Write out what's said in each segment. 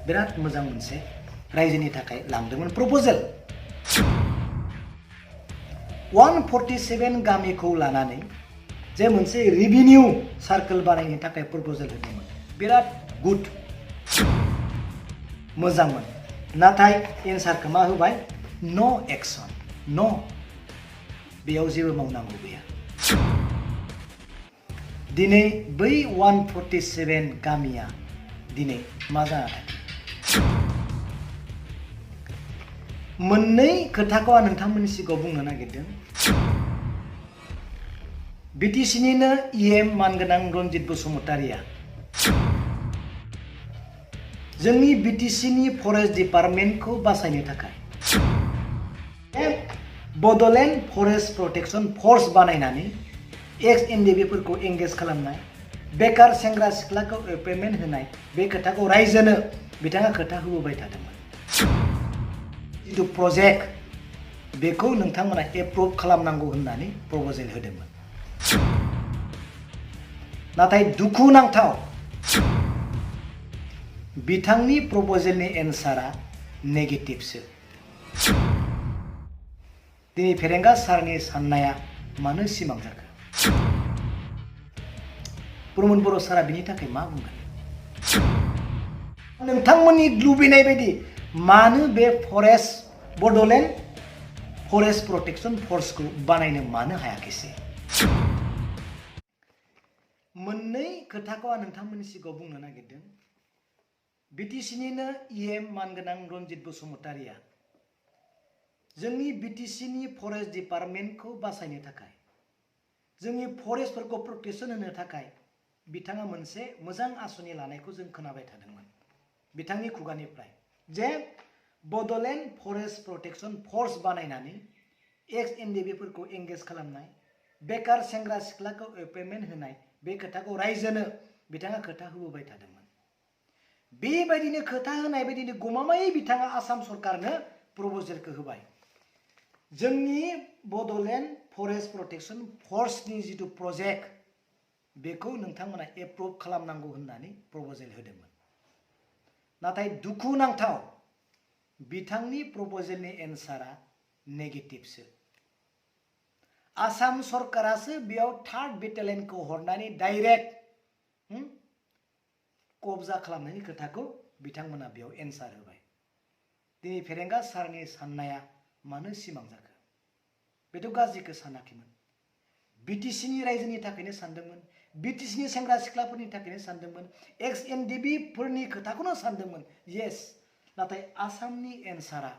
बिराद मोजां मोनसे रायजोनि थाखाय लांदोंमोन प्रपोजल 147 गामिखौ लानानै जे मोनसे रेभिनिउ सार्केल बानायनो थाखाय प्रपोजल होदोंमोन बिराद गुड मोजांमोन नाथाय एन्सारखौ मा होबाय नो एक्शन नो बेयाव जेबो मावनांगौ गैया दिनै बै 147 गामिया दिनै मा जाना थायो मोननै खोथाखौ आं नोंथांमोननि सिगाङाव बुंनो नागिरदों बिटिसिनिनो इएम मानगोनां रनजित बसुमतारिया जोंनि बिटिसिनि फरेस्ट डिपार्टमेन्टखौ बासायनो थाखाय बड'लेण्ड फरेस्ट प्रटेक्शन फोर्स बानायनानै एक्स एनडिबिफोरखौ एंगेज खालामनाय बेकार सेंग्रा सिख्लाखौ एपइन्टमेन्ट होनाय बे खोथाखौ रायजोनो बिथाङा खोथा होबोबाय थादोंमोन जिथु प्रजेक्ट बेखौ नोंथांमोना एप्रुभ खालामनांगौ होननानै प्रप'जेल होदोंमोन नाथाय दुखुनांथाव बिथांनि प्रप'जेलनि एन्सारा नेगेटिभसो दिनै फेरेंगा सारनि साननाया मानो सिमां जाखो प्रमद बर' सारा बिनि थाखाय मा बुंगोन नोंथांमोननि लुबैनाय बायदि मानो बे फरेस्ट बड'लेण्ड फरेस्ट प्रटेक्शन फोर्सखौ बानायनो मानो हायाखैसै मोननै खोथाखौ आं नोंथांमोननि सिगाङाव बुंनो नागिरदों बिटिसिनिनो इएम मानगोनां रनजित बसुमतारिया जोंनि बिटिसिनि फरेस्ट डिपार्टमेन्टखौ बासायनो थाखाय जोंनि फरेस्टफोरखौ प्रटेक्शन होनो थाखाय बिथाङा मोनसे मोजां आसनि लानायखौ जों खोनाबाय थादोंमोन बिथांनि खुगानिफ्राय जे बड'लेण्ड फरेस्ट प्रटेक्शन फोर्स बानायनानै एक्स एनडिबिफोरखौ एंगेज खालामनाय बेकार सेंग्रा सिख्लाखौ एपइन्टमेन्ट होनाय बे खोथाखौ रायजोनो बिथाङा खोथा होबोबाय थादोंमोन बेबायदिनो खोथा होनाय बायदिनो गमामायै बिथाङा आसाम सरकारनो प्रप'जेलखौ होबाय जोंनि बड'लेण्ड फरेस्ट प्रटेक्शन फोर्सनि जिथु प्रजेक्ट बेखौ नोंथांमोना एप्रुभ खालामनांगौ होननानै प्रप'जेल होदोंमोन नाथाय दुखुनांथाव बिथांनि प्रप'जेलनि एन्सारा नेगेटिभसो आसाम सरकारासो बेयाव 3rd बेटालियनखौ हरनानै डाइरेक्ट कब्जा खालामनायनि खोथाखौ बिथांमोना बेयाव एन्सार होबाय दिनै फेरेंगा सारनि साननाया मानो सिमां जाखो बेथ' गाज्रिखौ सानाखैमोन बिटिसिनि रायजोनि थाखायनो सानदोंमोन बिटिसिनि सेंग्रा सिख्लाफोरनि थाखायनो सानदोंमोन एक्स एनडिबि फोरनि खोथाखौनो सानदोंमोन येस नाथाय आसामनि एन्सारा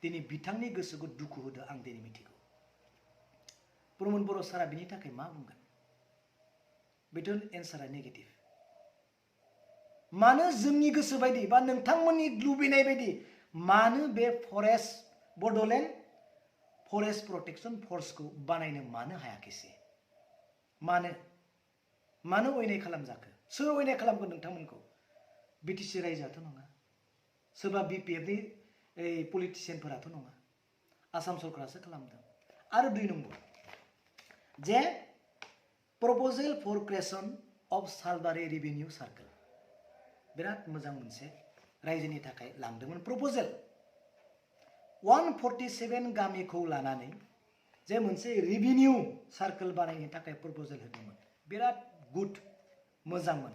दिनै बिथांनि गोसोखौ दुखु होदों आं दिनै मिथिगौ प्रमद बर' सारा बिनि थाखाय मा बुंगोन बेथ' एन्सारा नेगेटिभ मानो जोंनि गोसो बायदि बा नोंथांमोननि लुबैनाय बायदि मानो बे फरेस्ट बड'लेण्ड फरेस्ट प्रटेक्शन फोर्सखौ बानायनो मानो हायाखैसै मानो अयनाय खालामजाखो सोर अयनाय खालामगोन नोंथांमोनखौ बिटिसि रायजोआथ' नङा सोरबा बिपिएफनि पलिटिसियानफोराथ' नङा आसाम सरकारासो खालामदों आरो 2 नम्बर जे proposal for creation of Salbari revenue circle बिराद मोजां मोनसे रायजोनि थाखाय लांदोंमोन प्रप'जेल 147 गामिखौ लानानै जे मोनसे रेभिनिउ सार्केल बानायनो थाखाय प्रप'जेल होदोंमोन बिराद गुड मोजांमोन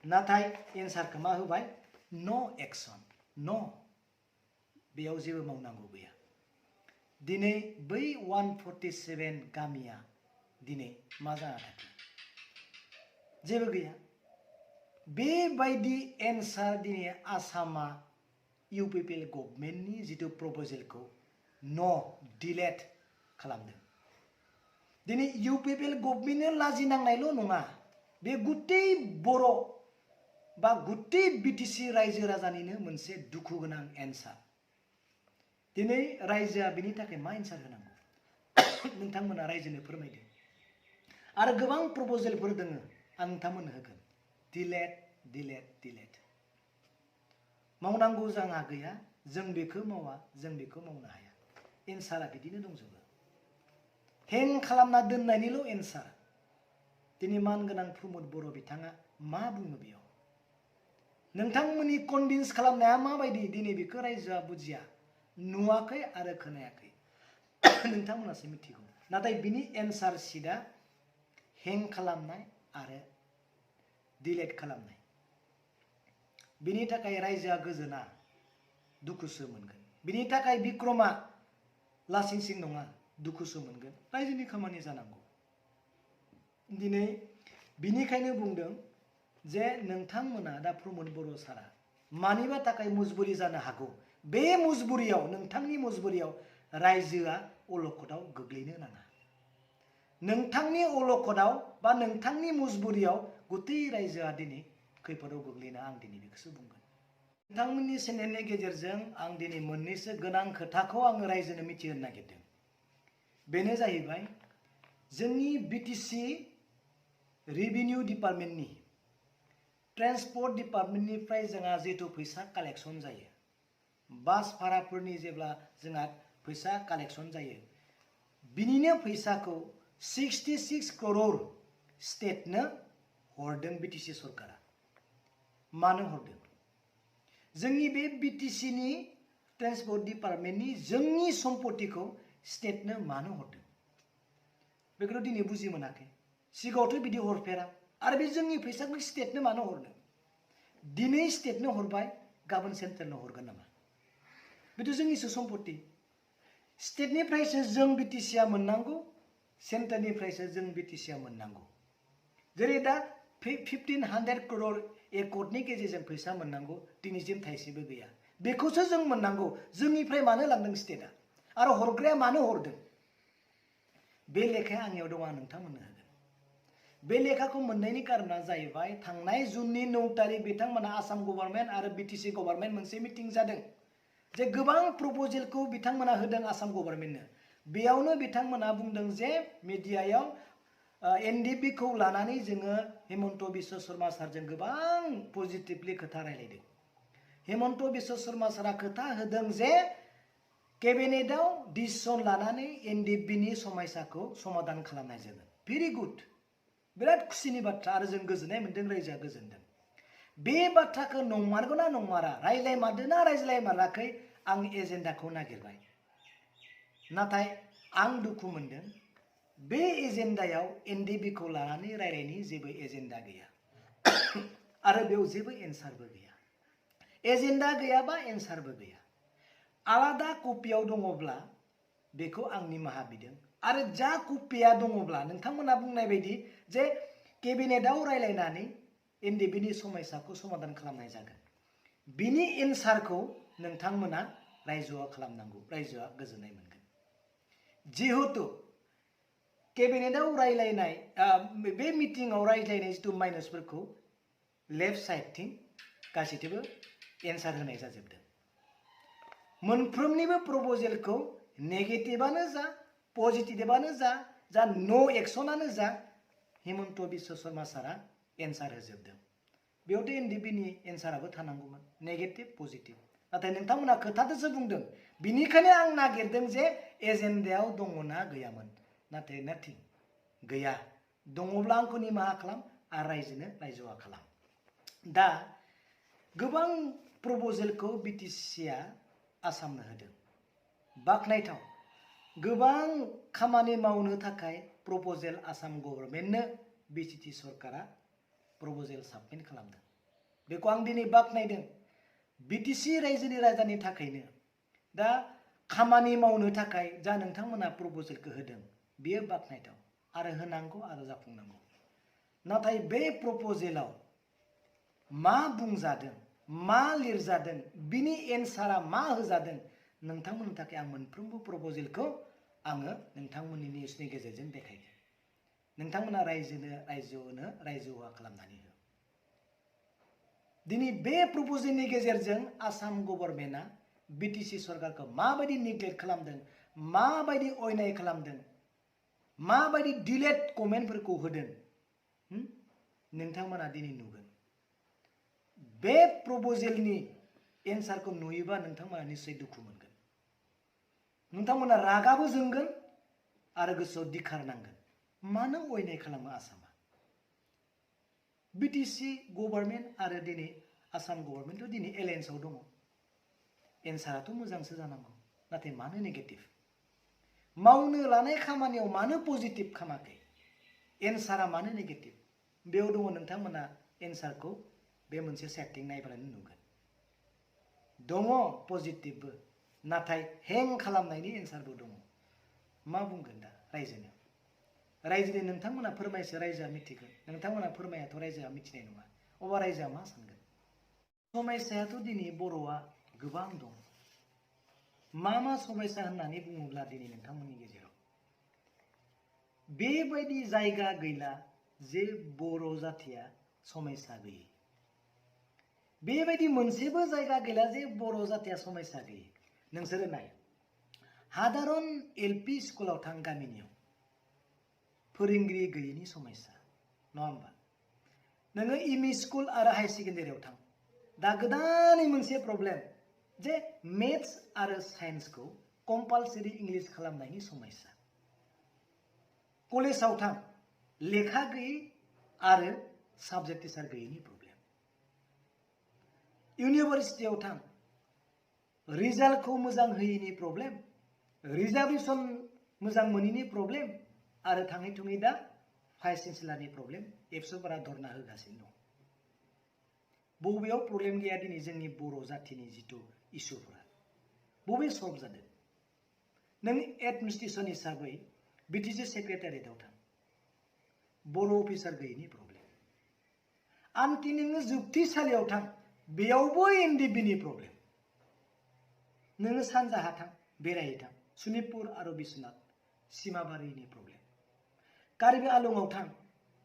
नाथाय एन्सारखौ मा होबाय नो एक्शन नो बेयाव जेबो मावनांगौ गैया दिनै बै 147 गामिया दिनै मा जाना थाखो जेबो गैया बेबायदि एन्सार दिनै आसामा इउपिपिएल गभर्नमेन्टनि जिथु प्रप'जेलखौ नो डिलेट खालामदों दिनै इउपिपिएल गभर्नमेन्टनो लाजिनांनायल' नङा बे गुत्तै बर' बा गुत्तै बिटिसि रायजो राजानिनो मोनसे दुखु गोनां एन्सार दिनै रायजोआ बिनि थाखाय मा एन्सार होनांगौ नोंथांमोना रायजोनो फोरमायदो आरो गोबां प्रप'जेलफोर दङ आं नोंथांमोननो होगोन डिलेट मावनांगौ जोंहा गैया जों बेखौ मावा जों बेखौ मावनो हाया एन्सारा बिदिनो दंजोबो हें खालामना दोननायनिल' एन्सार दिनै मानगोनां प्रमद बर' बिथाङा मा बुङो बेयाव नोंथांमोननि कनभिन्स खालामनाया माबायदि दिनै बेखौ रायजोआ बुजिया नुवाखै आरो खोनायाखै नोंथांमोनासो मिथिगौ नाथाय बिनि एन्सार शीटआ हें खालामनाय आरो डिलेट खालामनाय बिनि थाखाय रायजोआ गोजोना दुखुसो मोनगोन बिनि थाखाय बिक्रमा लासिं सिं नङा दुखुसो मोनगोन रायजोनि खामानि जानांगौ दिनै बिनिखायनो बुंदों जे नोंथांमोना दा प्रमोद बर' सारा मानिबा थाखाय मुजबुरि जानो हागौ बे मुजबुरियाव नोंथांनि मुजबुरियाव रायजोआ अलखदाव गोग्लैनो नाङा नोंथांनि अलखदाव बा नोंथांनि मुजबुरियाव गुतै रायजोआ दिनै खैफोदाव गोग्लैना आं दिनै बेखौसो बुंगोन नोंथांमोननि चेनेलनि गेजेरजों आं दिनै मोननैसो गोनां खोथाखौ आङो रायजोनो मिथिहोनो नागिरदों बेनो जाहैबाय जोंनि बिटिसि रेभिनिउ डिपार्टमेन्टनि ट्रेन्सपर्ट डिपार्टमेन्टनिफ्राय जोंहा जितु फैसा कालेक्शन जायो बास भाराफोरनि जेब्ला जोंहा फैसा कालेक्शन जायो बिनिनो फैसाखौ 66 करोड़ स्टेटनो हरदों बिटिसि सरकारा मानो हरदों जोंनि बे बिटिसिनि ट्रेन्सपर्ट डिपार्टमेन्टनि जोंनि सम्पतिखौ स्टेटनो मानो हरदों बेखौथ' दिनै बुजि मोनाखै सिगाङावथ' बिदि हरफेरा आरो बे जोंनि फैसाखौ स्टेटनो मानो हरनो दिनै स्टेटनो हरबाय गाबोन सेन्ट्रेलनो हरगोन नामा बेथ' जोंनिसो सम्पति स्टेटनिफ्रायसो जों बिटिसिआ मोननांगौ सेन्ट्रेलनिफ्रायसो जों बिटिसिआ मोननांगौ जेरै दा 1500 करोड़ एकड़नि गेजेरजों फैसा मोननांगौ दिनैसिम थाइसेबो गैया बेखौसो जों मोननांगौ जोंनिफ्राय मानो लांदों स्टेटआ आरो हरग्राया मानो हरदों बे लेखाया आंनियाव दं आं नोंथांमोननो होगोन बे लेखाखौ मोननायनि कारना जाहैबाय थांनाय जुननि 9 तारिख बिथांमोना आसाम गभर्नमेन्ट आरो बिटिसि गभर्नमेन्ट मोनसे मिटिं जादों जे गोबां प्रपोजलखौ बिथांमोना होदों आसाम गभर्नमेन्टनो बेयावनो बिथांमोना बुंदों जे मिडियायाव एनडिपि खौ लानानै जोङो हेमन्त बिश्व शर्मा सारजों गोबां पजिटिभलि खोथा रायलायदों हेमन्त बिश्व शर्मा सारा खोथा होदों जे केबिनेटआव डिसिसन लानानै एनडिपिनि समस्याखौ समाधान खालामनाय जागोन भेरि गुड बिराद खुसिनि बाथ्रा आरो जों गोजोननाय मोनदों रायजोआ गोजोनदों बे बाथ्राखौ नंमारगौना नंमारा रायज्लायमारदोंना रायज्लायमाराखै आं एजेन्डाखौ नागिरबाय नाथाय आं दुखु मोनदों बे एजेन्डायाव एनडिपि खौ लानानै रायलायनायनि जेबो एजेन्डा गैया आरो बेयाव जेबो एन्सारबो गैया एजेन्डा गैयाबा एन्सारबो गैया आलादा कपियाव दङब्ला बेखौ आं निमाहा बिदों आरो जा कपिया दङब्ला नोंथांमोना बुंनाय बायदि जे केबिनेटआव रायलायनानै एनडिपिनि समस्याखौ समाधान खालामनाय जागोन बिनि एन्सारखौ नोंथांमोना रायजोआ खालामनांगौ रायजोआ गोजोननाय मोनगोन जिहेतु केबिनेटआव रायलायनाय बे मिटिंआव रायज्लायनाय जितु माइनसफोरखौ लेफ्ट साइडथिं गासैथिंबो एन्सार होनाय जाजोबदों मोनफ्रोमनिबो प्रपोजलखौ नेगेटिभआनो जा पजिटिभआनो जा नो एक्सनानो जा हेमन्त बिश्व शर्मा सारा एन्सार होजोबदों बेयावथ' एनडिपिनि एन्साराबो थानांगौमोन नेगेटिभ पजिटिभ नाथाय नोंथांमोना खोथादोसो बुंदों बिनिखायनो आं नागिरदों जे एजेन्डायाव दङना गैयामोन नाथाय नाथिं गैया दङब्ला आंखौ निमाहा खालाम आरो रायजोआ खालाम दा गोबां प्रपोजलखौ बिटिसिआ आसामनो होदों बाख्नायथाव गोबां खामानि मावनो थाखाय प्रपोजल आसाम गभर्नमेन्टनो बिटिसि सरकारा प्रपोजल साबमिट खालामदों बेखौ आं दिनै बाख्नायदों बिटिसि रायजोनि राजानि थाखायनो दा खामानि मावनो थाखाय जा नोंथांमोना प्रपोजलखौ होदों बेयो बाख्नायथाव आरो होनांगौ आरो जाफुंनांगौ नाथाय बे प्रपोजलाव मा बुंजादों मा लिरजादों बिनि एन्सारा मा होजादों नोंथांमोननि थाखाय आं मोनफ्रोमबो प्रपोजलखौ आङो नोंथांमोननि निउसनि गेजेरजों देखायगोन नोंथांमोना रायजोआ खालामनानै हो दिनै बे प्रपोजलनि गेजेरजों आसाम गभर्नमेन्टआ बिटिसि सरकारखौ माबायदि नेग्लेक्ट खालामदों माबायदि अयनाय खालामदों माबायदि डिलेट कमेन्टफोरखौ होदों नोंथांमोना दिनै नुगोन बे प्रपोजलनि एन्सारखौ नुयोबा नोंथांमोना निश्चय दुखु मोनगोन नोंथांमोना रागाबो जोंगोन आरो गोसोआव दिखार नांगोन मानो अयनाय खालामो आसामा बिटिसि गभर्नमेन्ट आरो दिनै आसाम गभर्नमेन्टआ दिनै एलायन्सआव दङ एन्साराथ' मोजांसो जानांगौ नाथाय मानो नेगेटिभ मावनो लानाय खामानियाव मानो पजिटिभ खामाखै एन्सारा मानो नेगेटिभ बेयाव दङ नोंथांमोना एन्सारखौ बे मोनसे सेटिं नायब्लानो नुगोन दङ पजिटिभबो नाथाय हें खालामनायनि एन्सारबो दङ मा बुंगोन दा रायजोनि नोंथांमोना फोरमायसो रायजोआ मिथिगोन नोंथांमोना फोरमायाथ' रायजोआ मिथिनाय नङा अब्ला रायजोआ मा सानगोन समस्यायाथ' दिनै बर'आ गोबां दं मा समस्या होननानै बुङोब्ला दिनै नोंथांमोननि गेजेराव बेबायदि जायगा गैला जे बर' जाथिया समस्या गैयै बेबायदि मोनसेबो जायगा गैला जे बर' जातिया समस्या गैयै नोंसोरो नाय हादारन एलपि स्कुलाव थां गामिनियाव फोरोंगिरि गैयैनि समस्या नङा होमबा नोङो एमइ स्कुल आरो हाई सेकेन्डारियाव थां दा गोदानै मोनसे प्रब्लेम जे मेथ्स आरो साइन्सखौ कम्पालसरि इंलिश खालामनायनि समस्या कलेजाव थां लेखा गैयै आरो साबजेक्ट टिचार गैयैनि प्रब्लेम इउनिभार्सिटियाव थां रिजाल्टखौ मोजां होयैनि प्रब्लेम रिजार्भेसन मोजां मोनैनि प्रब्लेम आरो थाङै थुङै दा भाइस चेन्सेलरनि प्रब्लेम एबसुफोरा धरना होगासिनो दं बबेयाव प्रब्लेम गैया दिनै जोंनि बर' जातिनि जिथु इसुफोरा बबे सल्भ जादों नों एडमिनिस्ट्रेसन हिसाबै बिटिसि सेक्रेटारियेटआव थां बर' अफिसार गैयैनि प्रब्लेम आनखि नोङो जोबथेसालियाव थां बेयावबो एनडिबिनि प्रब्लेम नोङो सानजाहा थां बेरायहैथां सनितपुर आरो बिश्वनाथ सिमाबारिनि प्रब्लेम कार्बि आलंआव थां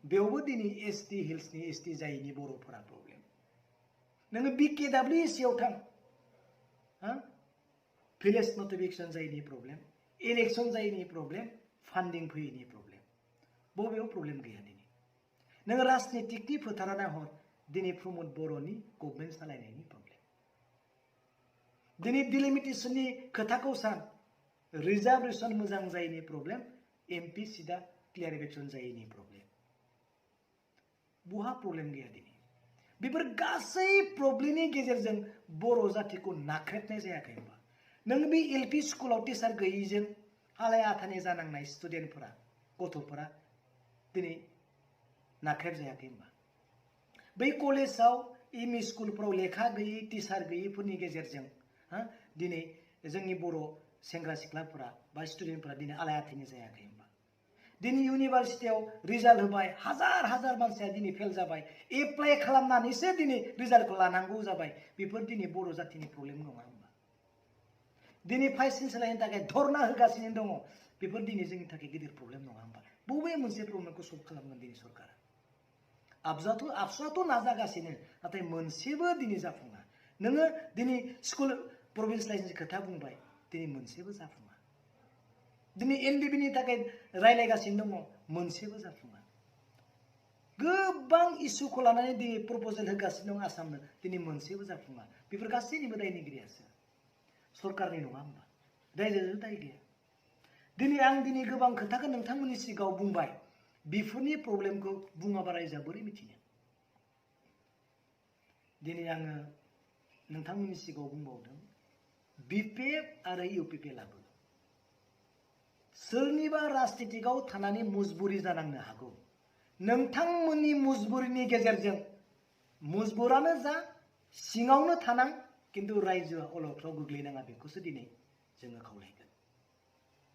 बेयावबो दिनै एसटि हिल्सनि एसटि जायैनि बर'फोरा प्रब्लेम नोङो BKWSआव थां भिलेज नटिफिकेसन जायैनि प्रब्लेम इलेक्सन जायैनि प्रब्लेम फान्डिं फैयैनि प्रब्लेम बबेयाव प्रब्लेम गैया दिनै नोङो राजनितिकनि फोथाराव नाहर दिनै प्रमद बर'नि गभर्नमेन्ट सालायनायनि प्रब्लेम दिनै डिलिमिटेसननि खोथाखौ सान रिजार्भेसन मोजां जायैनि प्रब्लेम एमपि सिदा क्लियारिफिकेसन जायैनि प्रब्लेम बहा प्रब्लेम गैया दिनै बेफोर गासै प्रब्लेमनि गेजेरजों बर' जातिखौ नाख्रेबनाय जायाखै होनबा नों बे एलपि स्कुलाव टिचार गैयैजों हालाय आथानि जानांनाय स्टुडेन्टफोरा गथ'फोरा दिनै नाख्रेब जायाखै होनबा बै कलेजाव एमइ स्कुलफोराव लेखा गैयै टिचार गैयैफोरनि गेजेरजों दिनै जोंनि बर' सेंग्रा सिख्लाफोरा बा स्टुडेन्टफोरा दिनै आलाय आथानि जायाखै होनबा दिनै इउनिभार्सिटियाव रिजाल्ट होबाय हाजार मानसिया दिनै फेल जाबाय एप्लाइ खालामनानैसो दिनै रिजाल्टखौ लानांगौ जाबाय बेफोर दिनै बर' जातिनि प्रब्लेम नङा होनबा दिनै भाइस चेन्सेलरनि थाखाय धरना होगासिनो दङ बेफोर दिनै जोंनि थाखाय गिदिर प्रब्लेम नङा होनबा बबे मोनसे प्रब्लेमखौ सल्भ खालामगोन दिनै सरकारा आबसुआथ' नाजागासिनो नाथाय मोनसेबो दिनै जाफुङा नोङो दिनै स्कुल प्रभिन्स लाइन्सनि खोथा बुंबाय दिनै मोनसेबो जाफुङा दिनै एनडिबिनि थाखाय रायलायगासिनो दङ मोनसेबो जाफुङा गोबां इसुखौ लानानै दिनै प्रप'जेल होगासिनो दं आसामनो दिनै मोनसेबो जाफुङा बेफोर गासैनिबो दायनिगिरियासो सरकारनि नङा होनबा रायजोजों दाय गैया दिनै आं गोबां खोथाखौ नोंथांमोननि सिगाङाव बुंबाय बेफोरनि प्रब्लेमखौ बुङाबा रायजोआ बोरै मिथिनो दिनै आङो नोंथांमोननि सिगाङाव बुंबावदों बिपिएफ आरो इउपिपिएलआबो सोरनिबा राजनितिकआव थानानै मजबुरि जानांनो हागौ नोंथांमोननि मजबुरिनि गेजेरजों मजबुरानो जा सिङावनो थानां किन्तु रायजोआ अलखदाव गोग्लैनाङा बेखौसो दिनै जोङो खावलायगोन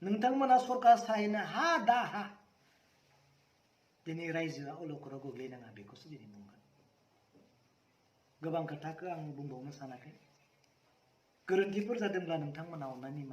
नोंथांमोना सरकार सालायनो हा दा हा दिनै रायजोआ अलखदाव गोग्लैनाङा बेखौसो दिनै बुंगोन गोबां खोथाखौ आं बुंबावनो सानाखै गोरोन्थिफोर जादोंब्ला नोंथांमोना अननानै निमाहा